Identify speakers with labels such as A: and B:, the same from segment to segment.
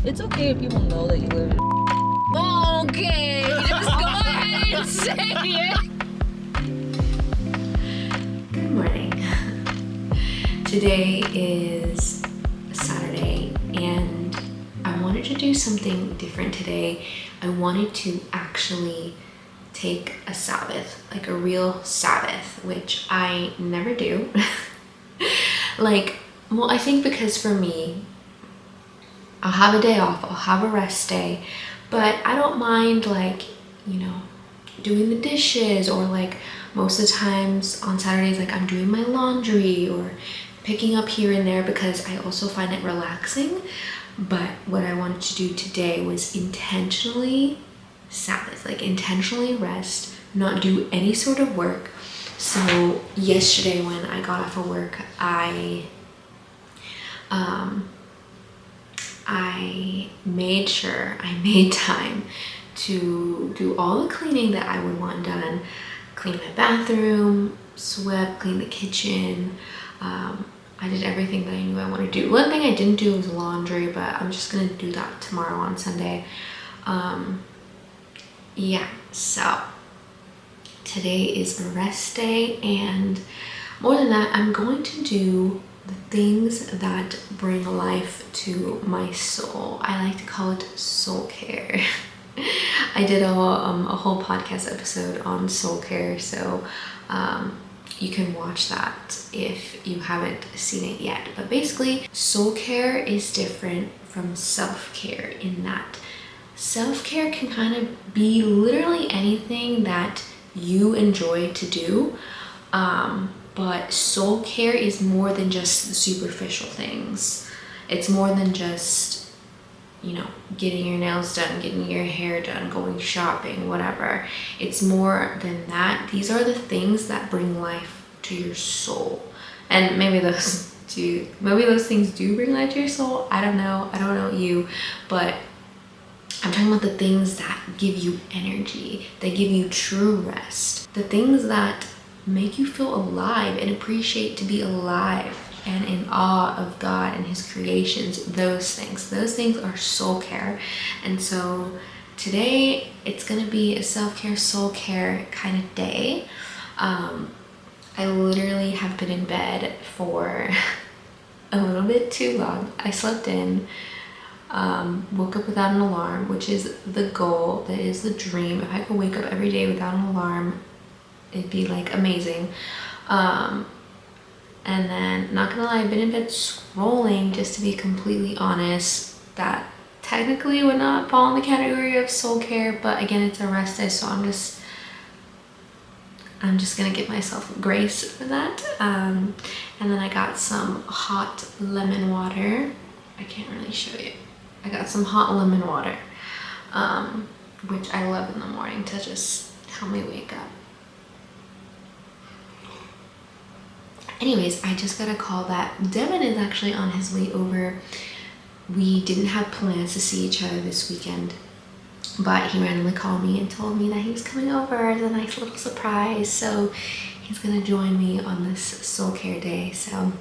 A: It's okay if people know that you live in.
B: Okay, just go ahead and say it. Good morning. Today is Saturday and I wanted to do something different today. I wanted to actually take a Sabbath, like a real Sabbath, which I never do. Well, I think because for me, I'll have a day off, I'll have a rest day, but I don't mind doing the dishes, or like most of the times on Saturdays, like I'm doing my laundry or picking up here and there because I also find it relaxing. But what I wanted to do today was intentionally Sabbath, like intentionally rest, not do any sort of work. So yesterday when I got off of work, I made sure I made time to do all the cleaning that I would want done. Clean my bathroom, swept, clean the kitchen. I did everything that I knew I wanted to do. One thing I didn't do was laundry, but I'm just gonna do that tomorrow on Sunday. Yeah, so today is a rest day, and more than that, I'm going to do the things that bring life to my soul. I like to call it soul care. I did a whole podcast episode on soul care, so you can watch that if you haven't seen it yet. But basically, soul care is different from self-care in that self-care can kind of be literally anything that you enjoy to do. But soul care is more than just the superficial things. It's more than just, getting your nails done, getting your hair done, going shopping, whatever. It's more than that. These are the things that bring life to your soul. And maybe those things do bring life to your soul. I don't know you, but I'm talking about the things that give you energy, that give you true rest, the things that make you feel alive and appreciate to be alive and in awe of God and his creations. Those things are soul care. And so today it's gonna be a self-care, soul care kind of day. I literally have been in bed for a little bit too long. I slept in, woke up without an alarm, which is the goal, that is the dream. If I could wake up every day without an alarm, it'd be like amazing. And then, not gonna lie, I've been in bed scrolling, just to be completely honest. That technically would not fall in the category of soul care, but again, it's a rest day, so I'm just gonna give myself grace for that. And then I got some hot lemon water. I can't really show you. I got some hot lemon water, which I love in the morning to just help me wake up. Anyways, I just got a call that Devin is actually on his way over. We didn't have plans to see each other this weekend, but he randomly called me and told me that he was coming over as a nice little surprise. So he's gonna join me on this soul care day. So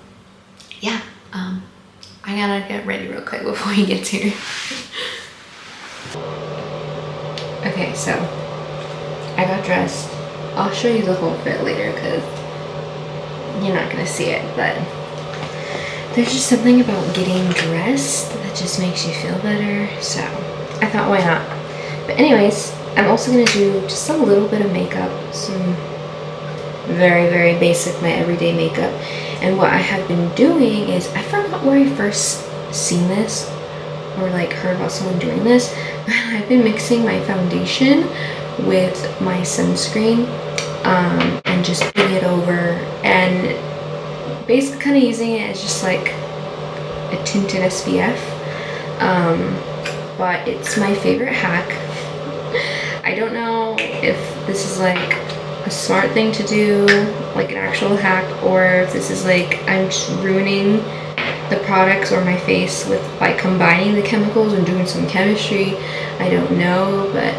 B: yeah, I gotta get ready real quick before he gets here. Okay, so I got dressed. I'll show you the whole fit later because you're not gonna see it, but there's just something about getting dressed that just makes you feel better. So I thought, why not? But anyways, I'm also gonna do just a little bit of makeup, some very, very basic, my everyday makeup. And what I have been doing is, I forgot where I first seen this or like heard about someone doing this. I've been mixing my foundation with my sunscreen, and just putting it over and basically kind of using it as just like a tinted SPF. But it's my favorite hack. I don't know if this is like a smart thing to do, like an actual hack, or if this is like I'm just ruining the products or my face by combining the chemicals and doing some chemistry. I don't know, but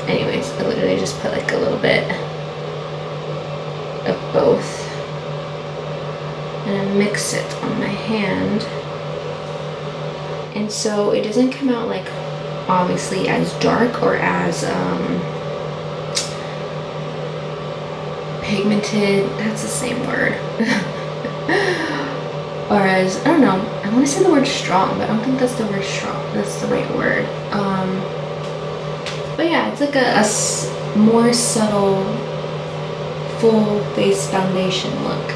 B: anyways, I literally just put like a little bit of both and I mix it on my hand, And so it doesn't come out like obviously as dark or as pigmented, that's the same word. Or as, I don't know, I want to say the word strong, but I don't think that's the word strong, that's the right word. But yeah, it's like a more subtle full face foundation look.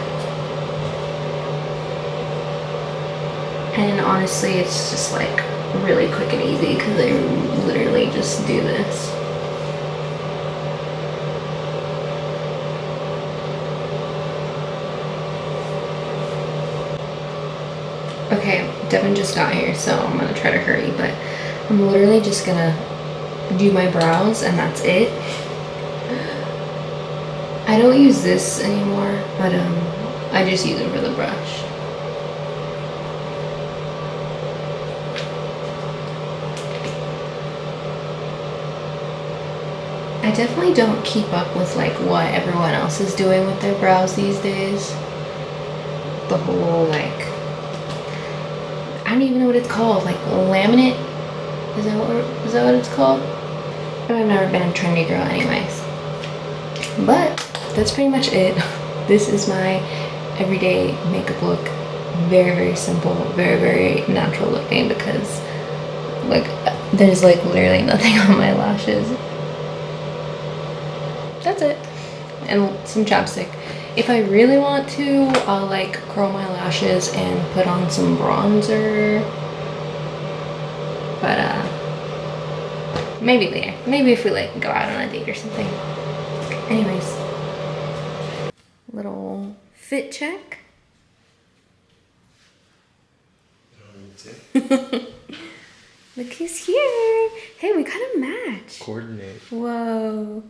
B: And honestly, it's just like really quick and easy because I literally just do this. Okay, Devin just got here, so I'm gonna try to hurry, but I'm literally just gonna do my brows and that's it. I don't use this anymore, but I just use it for the brush. I definitely don't keep up with like what everyone else is doing with their brows these days. The whole like, I don't even know what it's called, like laminate? Is that what it's called? I've never been a trendy girl anyways. But that's pretty much it. This is my everyday makeup look. Very, very simple, very, very natural looking because like there's like literally nothing on my lashes. That's it. And some chapstick. If I really want to, I'll like curl my lashes and put on some bronzer. But maybe later. Maybe if we like go out on a date or something. Anyways. Little fit check. Look who's here. Hey, we got a match.
C: Coordinate.
B: Whoa.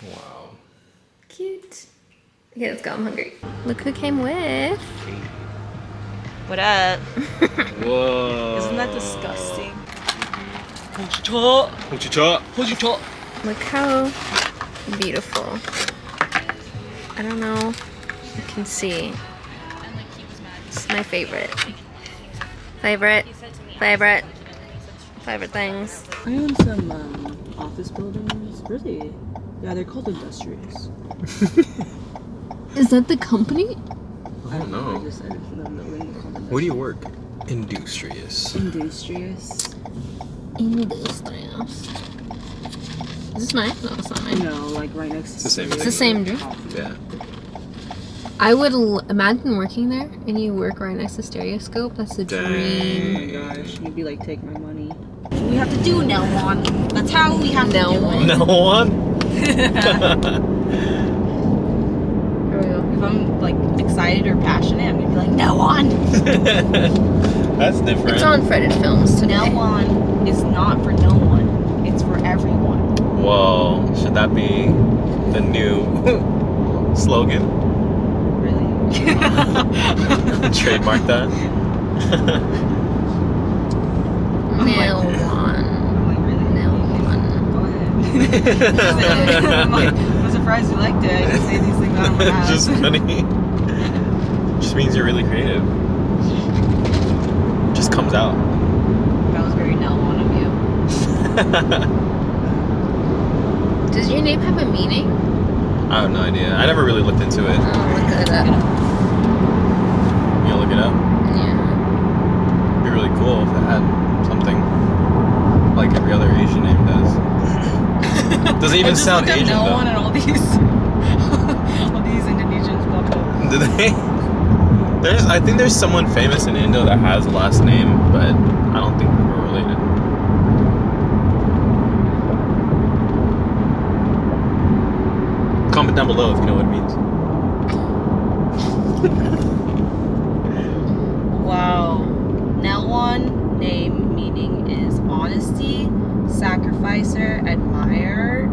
C: Wow.
B: Cute. Okay, let's go. I'm hungry. Look who came with.
A: What up?
C: Whoa.
A: Isn't that disgusting?
B: Look how beautiful. I don't know if you can see. It's my favorite. Favorite things.
A: I own some office buildings. Really? Yeah, they're called Industrious.
B: Is that the company?
C: I don't know.
A: I just said it for them.
C: Where do you work? Industrious.
A: Industrious.
B: Industrious. Is this mine? No, it's not mine.
A: No, like right next to
C: It's the same
B: It's the same drink.
C: Yeah.
B: I would imagine working there and you work right next to Stereoscope. That's the
A: Oh
B: dream.
A: my gosh, you'd be like, take my money. We have to do now on. That's how we have to do it.
C: No one?
B: Here we go.
A: If I'm like excited or passionate, I'm gonna be like, no one.
C: That's different.
B: It's on Fretted Films today.
A: No one is not for no one. It's for everyone.
C: Whoa. Should that be the new slogan?
A: Really?
C: Trademark that?
B: Nail one.
A: I'm like, really?
B: Nail one.
A: Go ahead. I'm surprised you liked it. I can say these things out of my
C: It's
A: mouth.
C: just funny. Just means you're really creative. Just comes out.
A: That was very no one of you.
B: Does your name have a meaning?
C: I have no idea. I never really looked into it.
B: Oh, look it up.
C: You gonna look it up?
B: Yeah.
C: It'd be really cool if it had something like every other Asian name does. Doesn't even sound Asian
A: no
C: though.
A: one and all these Indonesians popped up.
C: Do they? I think there's someone famous in Indo that has a last name, but I don't think we're related. Comment down below if you know what it means.
A: Wow. Nelwon name meaning is honesty, sacrificer, admirer.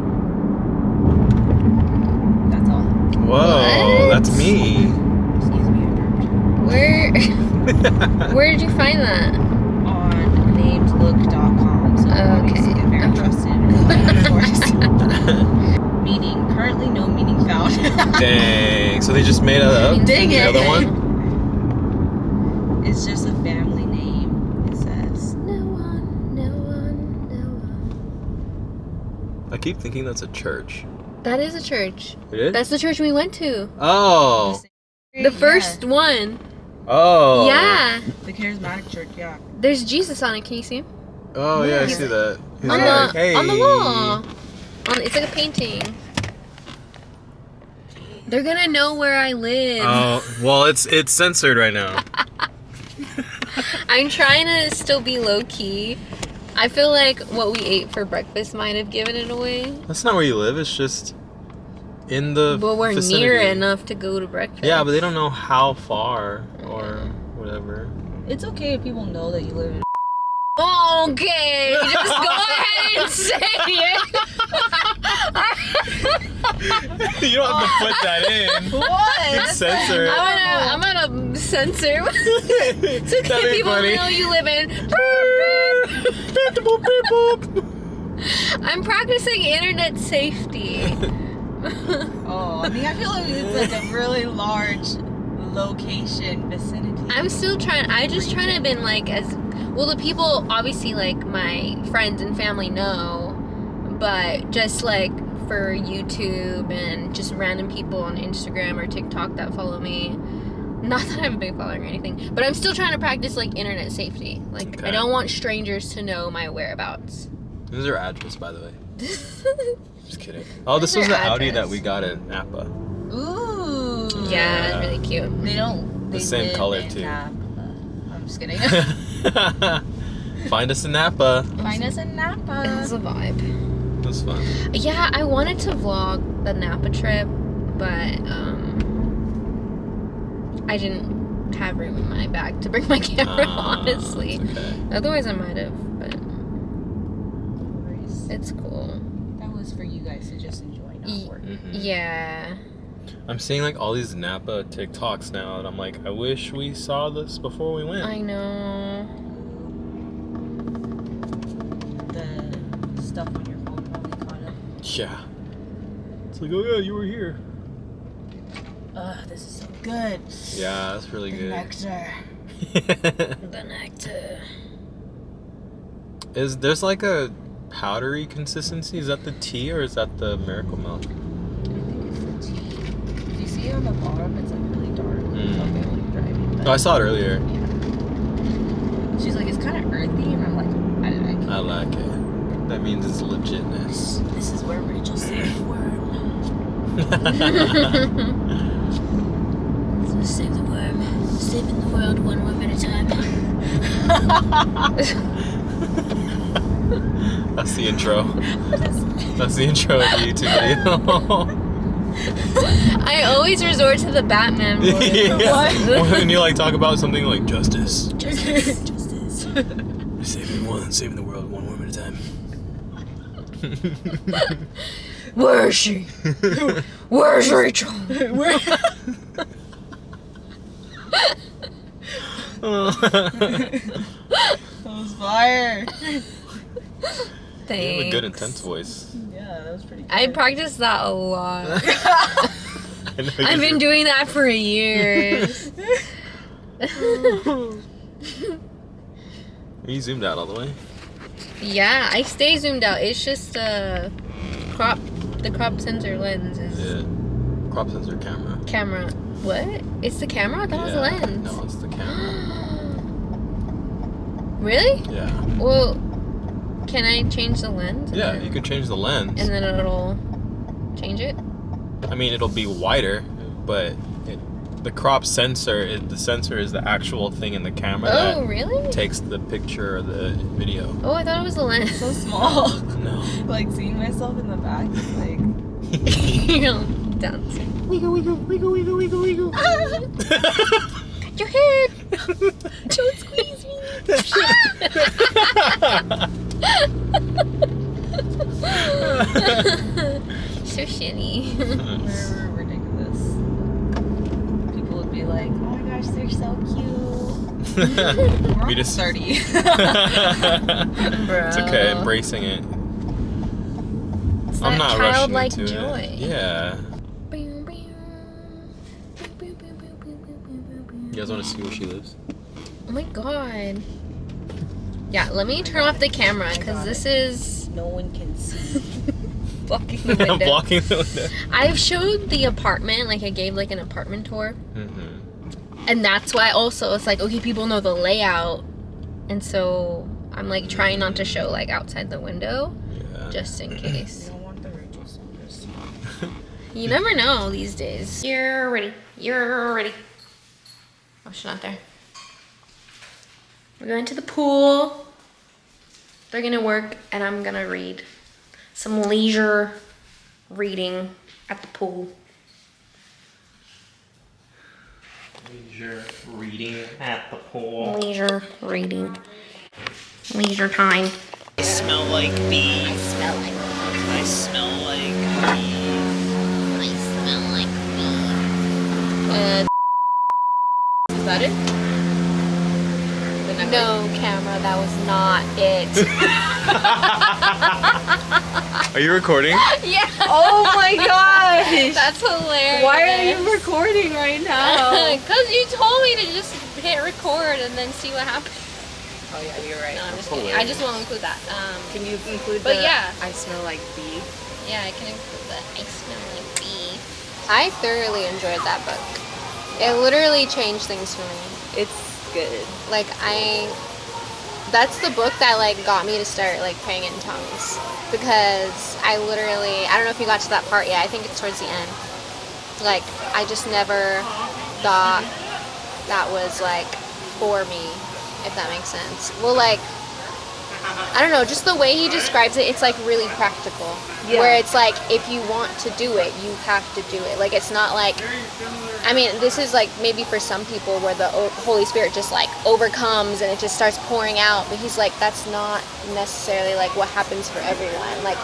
A: That's all.
C: Whoa,
B: What?
C: that's me.
A: Excuse me, I burped.
B: Where did you find that?
A: On namedlook.com. So obviously a very trusted source. Meaning currently no meaning found.
C: Dang. So they just made up
B: Dang
C: the
B: it.
C: other one?
A: It's just a family name, it says.
C: keep thinking that's a church.
B: That is a church.
C: It is?
B: That's the church we went to.
C: Oh.
B: The first one.
C: Oh.
B: Yeah.
A: The charismatic church, yeah.
B: There's Jesus on it. Can you see him?
C: Oh, yeah, I
B: He's
C: see that. He's
B: on,
C: like,
B: the,
C: hey.
B: on the wall. It's like a painting. They're gonna know where I live.
C: Oh, well, it's censored right now.
B: I'm trying to still be low key. I feel like what we ate for breakfast might have given it away.
C: That's not where you live. It's just in the
B: But we're
C: vicinity.
B: near enough to go to breakfast.
C: Yeah, but they don't know how far or whatever.
A: It's okay if people know that you live in.
B: Okay, just go ahead and say it.
C: You don't have to put that in.
A: What?
C: Censor it.
B: I'm gonna censor. It's okay
C: That'd be
B: people
C: funny.
B: know you live in. I'm practicing internet safety.
A: Oh, I mean, I feel like it's like a really large location vicinity.
B: I'm still trying. I just trying to been like as well. The people obviously like my friends and family know, but just like for YouTube and just random people on Instagram or TikTok that follow me. Not that I have a big following or anything, but I'm still trying to practice like internet safety. Like
C: Okay.
B: I don't want strangers to know my whereabouts.
C: This is our address, by the way. Just kidding. Oh, this was the Audi that we got at Napa.
A: Ooh.
B: Yeah, it's really cute.
A: They don't. They
C: The same
A: live
C: color,
A: in
C: too.
A: Napa. I'm just kidding.
C: Find us in Napa.
A: Find us in Napa.
B: It was a vibe.
C: It was fun.
B: Yeah, I wanted to vlog the Napa trip, but I didn't have room in my bag to bring my camera, honestly.
C: It's okay.
B: Otherwise, I might have, but it's cool.
A: That was for you guys to just enjoy, not work.
B: Yeah.
C: I'm seeing like all these Napa TikToks now, and I'm like, I wish we saw this before we went.
B: I know.
A: The stuff on your phone probably caught up.
C: Yeah. It's like, oh yeah, you were here.
A: This is so good.
C: Yeah, that's really
A: The
C: good.
A: nectar.
B: The nectar.
C: There's like a powdery consistency? Is that the tea or is that the miracle milk?
A: I think it's the tea. Do you see it on the bottom? It's like really dark.
C: Mm.
A: Okay, like driving.
C: Oh, I saw it earlier.
A: Yeah. She's like, it's kind of earthy, and I'm like, I like it.
C: I like it. That means it's legitness.
A: This is where Rachel saved the worm.
B: Save the worm. Saving the world one worm at a time.
C: That's the intro. That's the intro of the YouTube video.
B: I always resort to the Batman voice.
C: Yeah. When you like talk about something like justice.
A: Justice.
C: Saving the world one worm at a time.
B: Where is she? Where's Rachel?
A: That was fire.
B: Thanks.
C: You have a good intense voice.
A: Yeah, that was pretty good.
B: I practiced that a lot.
C: I know
B: I've been doing that for years.
C: You zoomed out all the way.
B: Yeah, I stay zoomed out. It's just the crop sensor lens is
C: Yeah. Crop sensor camera.
B: What? It's the camera? I thought it was the lens.
C: No, it's the camera.
B: Really?
C: Yeah.
B: Well, can I change the lens?
C: Yeah, you can change the lens.
B: And then it'll change it?
C: I mean, it'll be wider, but the crop sensor, the sensor is the actual thing in the camera
B: Oh,
C: that
B: really?
C: takes the picture or the video.
B: Oh, I thought it was the lens.
A: so small.
C: No.
A: Like seeing myself in the back is like.
B: You're dancing.
C: Wiggle, wiggle, wiggle, wiggle, wiggle, wiggle.
B: Cut your head! Don't squeeze me! So shitty.
A: We're ridiculous. People would be like, oh my gosh, they're so cute. We're
C: We
A: almost
C: just
A: 30.
C: It's okay, embracing it.
B: It's
C: I'm
B: that
C: not rushing
B: childlike
C: into
B: joy.
C: it. Yeah. You guys want to see where she lives?
B: Oh my god. Yeah, let me turn off the camera because this is.
A: No one can see.
B: blocking the window.
C: Blocking the window.
B: I've showed the apartment, like I gave like an apartment tour.
C: Mm-hmm.
B: And that's why also it's like, okay, people know the layout. And so I'm like trying not to show like outside the window.
C: Yeah.
B: Just in case.
A: You don't want the Rachel's numbers.
B: You never know these days. You're ready. You're ready. Oh, she's not there. We're going to the pool. They're gonna work and I'm gonna read. Some leisure reading at the pool.
C: Leisure reading at the pool.
B: Leisure reading. Leisure time.
D: I smell like bee.
B: I smell like
D: I smell like bee.
B: I smell like bee.
A: Is that it?
B: No, camera, that was not it.
C: Are you recording?
B: Yeah.
A: Oh my gosh!
B: That's hilarious.
A: Why are you recording right now?
B: Because you told me to just hit record and then see what happens.
A: Oh yeah, you're right.
B: No, I'm just kidding. I just won't include that.
A: Can you include
B: But
A: the
B: yeah.
A: I smell like bee?
B: Yeah, I can include that. I smell like bee. I thoroughly enjoyed that book. It literally changed things for me.
A: It's good.
B: Like that's the book that like got me to start like praying in tongues, because I don't know if you got to that part yet. I think it's towards the end. Like I just never thought that was like for me, if that makes sense. Well, like I don't know, just the way he describes it, it's like really practical.
A: Yeah.
B: Where it's like if you want to do it, you have to do it. Like it's not like, I mean, this is like maybe for some people where the Holy Spirit just like overcomes and it just starts pouring out. But he's like, that's not necessarily like what happens for everyone. Like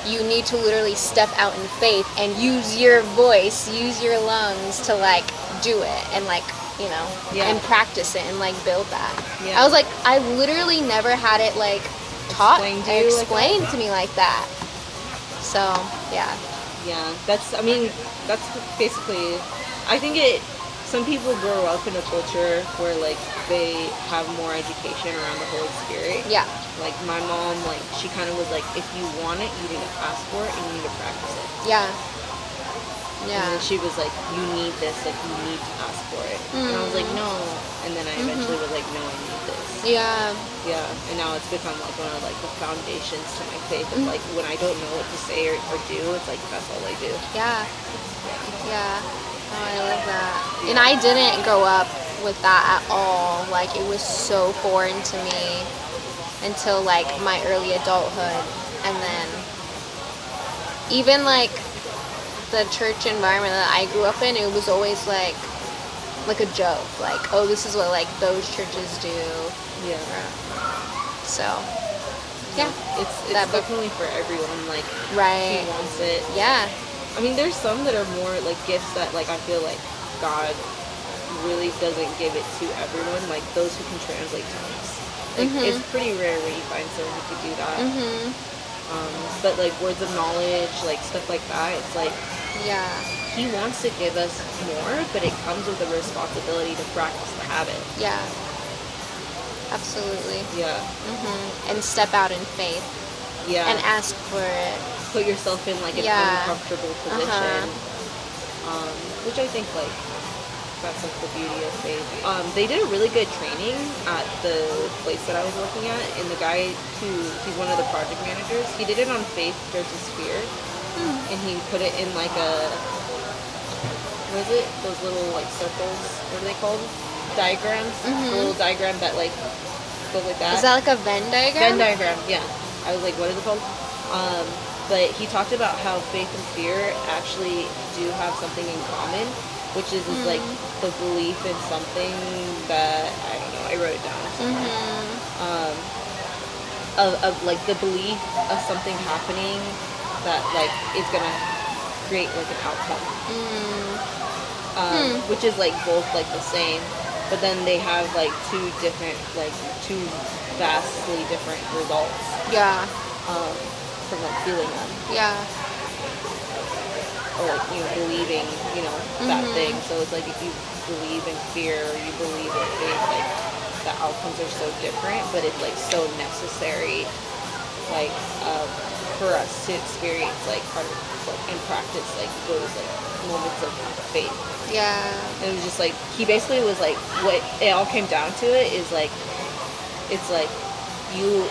B: you need to literally step out in faith and use your voice, use your lungs to like do it and like, you know, and practice it and like build that.
A: Yeah.
B: I was like, I literally never had it like taught
A: Explained
B: to
A: to you like
B: me like that. So yeah.
A: Yeah, that's basically, I think some people grow up in a culture where like they have more education around the Holy Spirit.
B: Yeah.
A: Like my mom, like she kind of was like, if you want it, you need to ask for it and you need to practice it.
B: Yeah.
A: And
B: Yeah.
A: then she was like, you need this, like you need to ask for it. And I was like, no. And then I eventually was like, no, I need this.
B: Yeah.
A: Yeah. And now it's become like one of like the foundations to my faith. Of like when I don't know what to say or do, it's like that's all I do.
B: Yeah. Yeah. Oh, I love that. And I didn't grow up with that at all. Like it was so foreign to me until like my early adulthood, and then even like the church environment that I grew up in, it was always like a joke, like, oh, this is what like those churches do.
A: Yeah.
B: So yeah,
A: It's
B: That book-
A: definitely for everyone. Like
B: right.
A: who wants it.
B: Yeah.
A: I mean, there's some that are more like gifts that like I feel like God really doesn't give it to everyone. Like those who can translate tongues. Like it's pretty rare when you find someone who could do that. But like words of knowledge, like stuff like that, it's like
B: Yeah.
A: He wants to give us more, but it comes with the responsibility to practice the habit.
B: Yeah. Absolutely.
A: Yeah.
B: And step out in faith
A: Yeah.
B: and ask for it.
A: Put yourself in like an
B: Yeah.
A: uncomfortable position. Which I think like that's like the beauty of faith. They did a really good training at the place that I was working at, and the guy he's one of the project managers, he did it on faith versus fear. And he put it in like a, what is it? Those little like circles, what are they called? Diagrams? A little diagram that like goes like that.
B: Is that like a Venn diagram?
A: Venn diagram, yeah. I was like, what is it called? But he talked about how faith and fear actually do have something in common, which is like the belief in something that, I don't know, I wrote it down somewhere. Of like the belief of something happening that like is gonna create like an outcome. Which is like both like the same, but then they have like two vastly different results.
B: Yeah.
A: From like feeling them.
B: Yeah.
A: Or like, believing, that thing. So it's like if you believe in fear or you believe in faith, like the outcomes are so different, but it's like so necessary, like for us to experience like our and practice like those like moments of faith.
B: Yeah.
A: And it was just like he basically was like what it all came down to it is like it's like you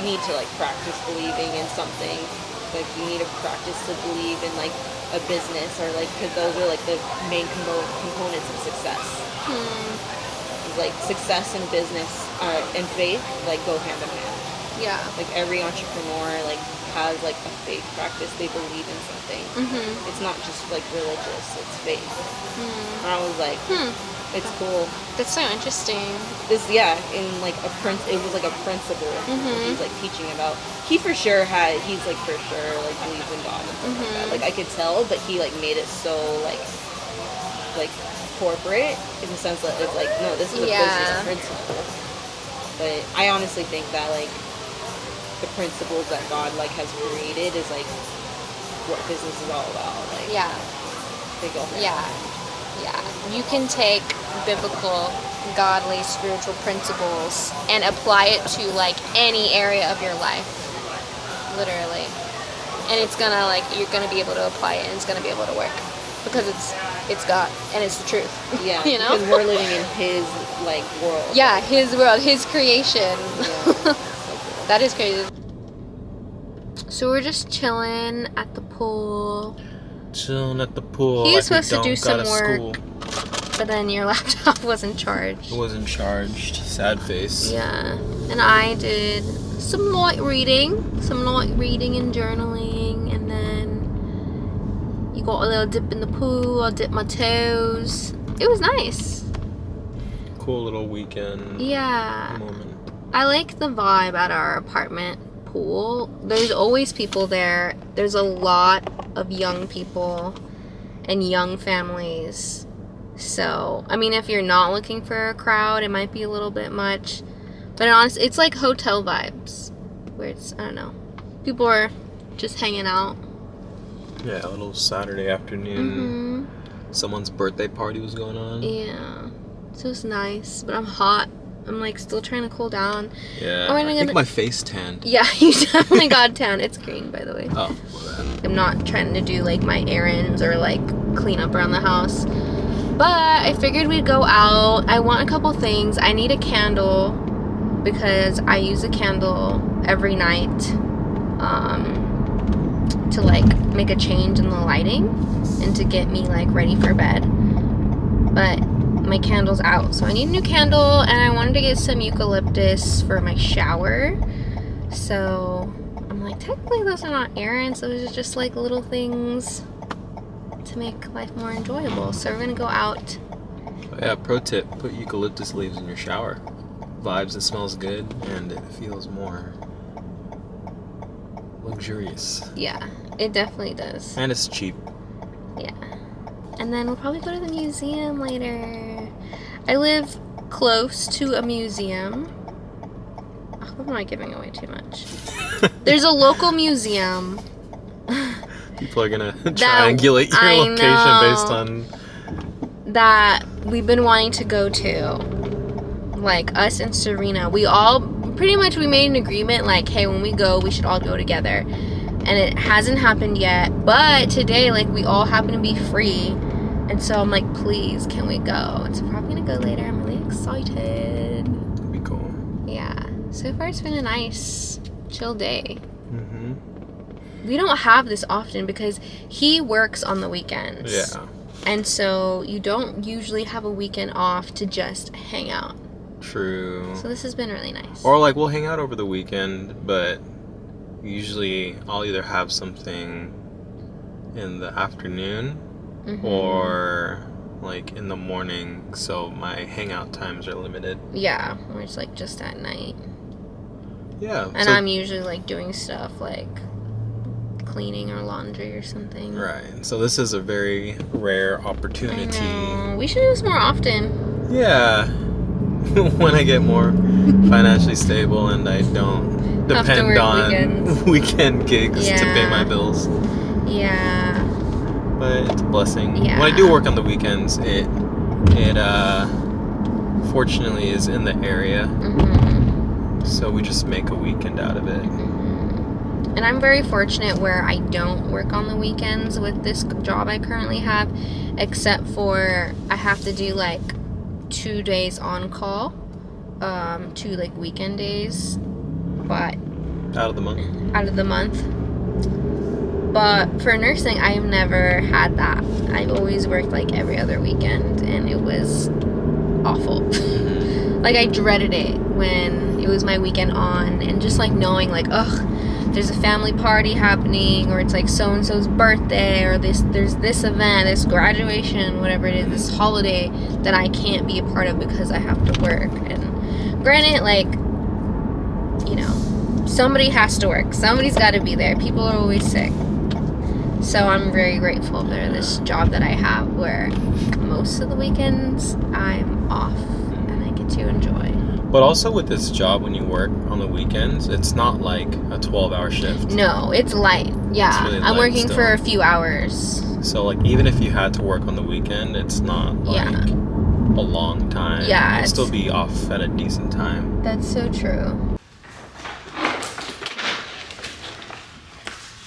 A: need to like practice believing in something. Like you need to practice to believe in like a business or like because those are like the main components of success. Like success in business and faith like go hand in hand.
B: Yeah.
A: Like every entrepreneur like has like a faith practice. They believe in something. It's not just like religious. It's faith. And I was like, it's cool.
B: That's so interesting.
A: This in like it was like a principle that he's like teaching about. He for sure he's like for sure like believes in God and stuff like that. Like I could tell, but he like made it so like corporate in the sense that it's like no, this is a business principle. But I honestly think that like the principles that God like has created is like what business is all about. Like they go hand in hand.
B: Yeah. You can take biblical, godly, spiritual principles and apply it to like any area of your life. Literally. And it's gonna like you're gonna be able to apply it and it's gonna be able to work. Because it's God and it's the truth.
A: Yeah.
B: You know?
A: Because we're living in his like world.
B: Yeah, his world, his creation.
A: Yeah.
B: That is crazy. So we're just chilling at the pool.
C: Chilling at the pool.
B: He was
C: like
B: supposed to do some work,
C: school.
B: but then your laptop wasn't charged.
C: It wasn't charged. Sad face.
B: Yeah. And I did some light reading and journaling, and then you got a little dip in the pool. I dipped my toes. It was nice.
C: Cool little weekend moment.
B: I like the vibe at our apartment pool. There's always people there. There's a lot of young people and young families. So, I mean, if you're not looking for a crowd, it might be a little bit much. But honestly, it's like hotel vibes. Where it's, I don't know. People are just hanging out.
C: Yeah, a little Saturday afternoon. Someone's birthday party was going on.
B: Yeah. So it's nice. But I'm hot. I'm like still trying to cool down.
C: Yeah, I think my face tanned.
B: Yeah, you definitely got tan. It's green, by the way.
C: Oh, well then.
B: I'm not trying to do like my errands or like clean up around the house. But I figured we'd go out. I want a couple things. I need a candle because I use a candle every night to like make a change in the lighting and to get me like ready for bed. But my candle's out, so I need a new candle, and I wanted to get some eucalyptus for my shower. So I'm like, technically those are not errands, those are just like little things to make life more enjoyable. So we're gonna go out.
C: Oh, yeah, pro tip, put eucalyptus leaves in your shower. Vibes, it smells good and it feels more luxurious.
B: Yeah, it definitely does.
C: And it's cheap.
B: Yeah. And then we'll probably go to the museum later. I live close to a museum. I hope I'm not giving away too much. There's a local museum.
C: People are gonna triangulate your location based on
B: that we've been wanting to go to. Like us and Serena. We made an agreement like, hey, when we go, we should all go together. And it hasn't happened yet. But today, like, we all happen to be free. And so I'm like, please, can we go? And so we're probably gonna go later. I'm really excited.
C: That'd be cool.
B: Yeah. So far, it's been a nice, chill day. We don't have this often because he works on the weekends.
C: Yeah.
B: And so you don't usually have a weekend off to just hang out.
C: True.
B: So this has been really nice.
C: Or like we'll hang out over the weekend, but usually I'll either have something in the afternoon or like in the morning, so my hangout times are limited.
B: Yeah, or it's like just at night.
C: Yeah.
B: And I'm usually like doing stuff like cleaning or laundry or something.
C: Right. So this is a very rare opportunity.
B: I know. We should do this more often.
C: Yeah. When I get more financially stable and I don't depend on weekend gigs to pay my bills.
B: Yeah.
C: But it's a blessing.
B: Yeah.
C: When I do work on the weekends, it fortunately is in the area. So we just make a weekend out of it.
B: And I'm very fortunate where I don't work on the weekends with this job I currently have, except for I have to do like 2 days on call, 2 like weekend days, but
C: Out of the month.
B: out of the month. But for nursing, I have never had that. I've always worked like every other weekend, and it was awful. Like, I dreaded it when it was my weekend on, and just like knowing like, ugh, there's a family party happening, or it's like so-and-so's birthday, or there's this event, this graduation, whatever it is, this holiday that I can't be a part of because I have to work. And granted, like, you know, somebody has to work. Somebody's got to be there. People are always sick. So I'm very grateful for this job that I have, where most of the weekends I'm off and I get to enjoy.
C: But also with this job, when you work on the weekends, it's not like a 12-hour shift.
B: No, it's light. Yeah,
C: It's really
B: I'm
C: light
B: working
C: still.
B: for a few hours.
C: So like even if you had to work on the weekend, it's not like
B: Yeah.
C: a long time.
B: Yeah,
C: You'll
B: it's-
C: still be off at a decent time.
B: That's so true.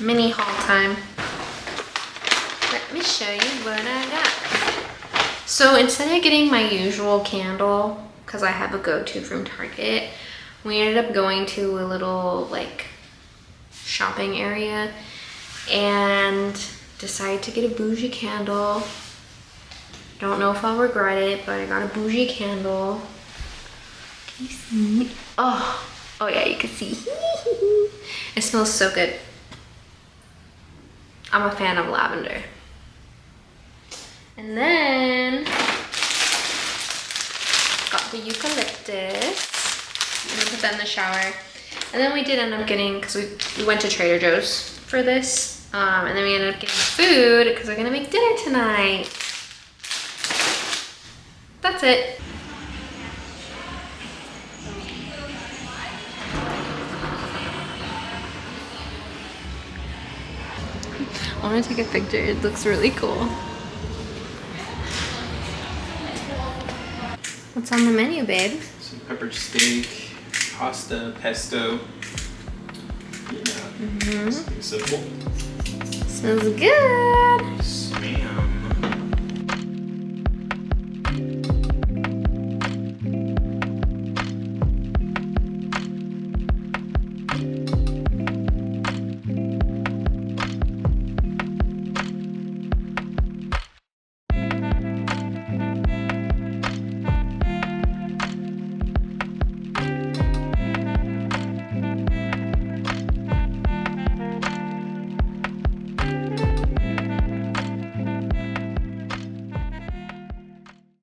B: Mini haul time. Let me show you what I got. So instead of getting my usual candle, because I have a go-to from Target, we ended up going to a little like shopping area and decided to get a bougie candle. Don't know if I'll regret it, but I got a bougie candle. Can you see? Oh yeah, you can see. It smells so good. I'm a fan of lavender. And then got the eucalyptus. I'm gonna put that in the shower. And then we did end up getting, because we went to Trader Joe's for this. And then we ended up getting food because we're gonna make dinner tonight. That's it. I want to take a picture. It looks really cool. What's on the menu, babe?
C: Some pepper steak, pasta, pesto. Yeah. Simple.
B: Smells good.
C: Ma'am.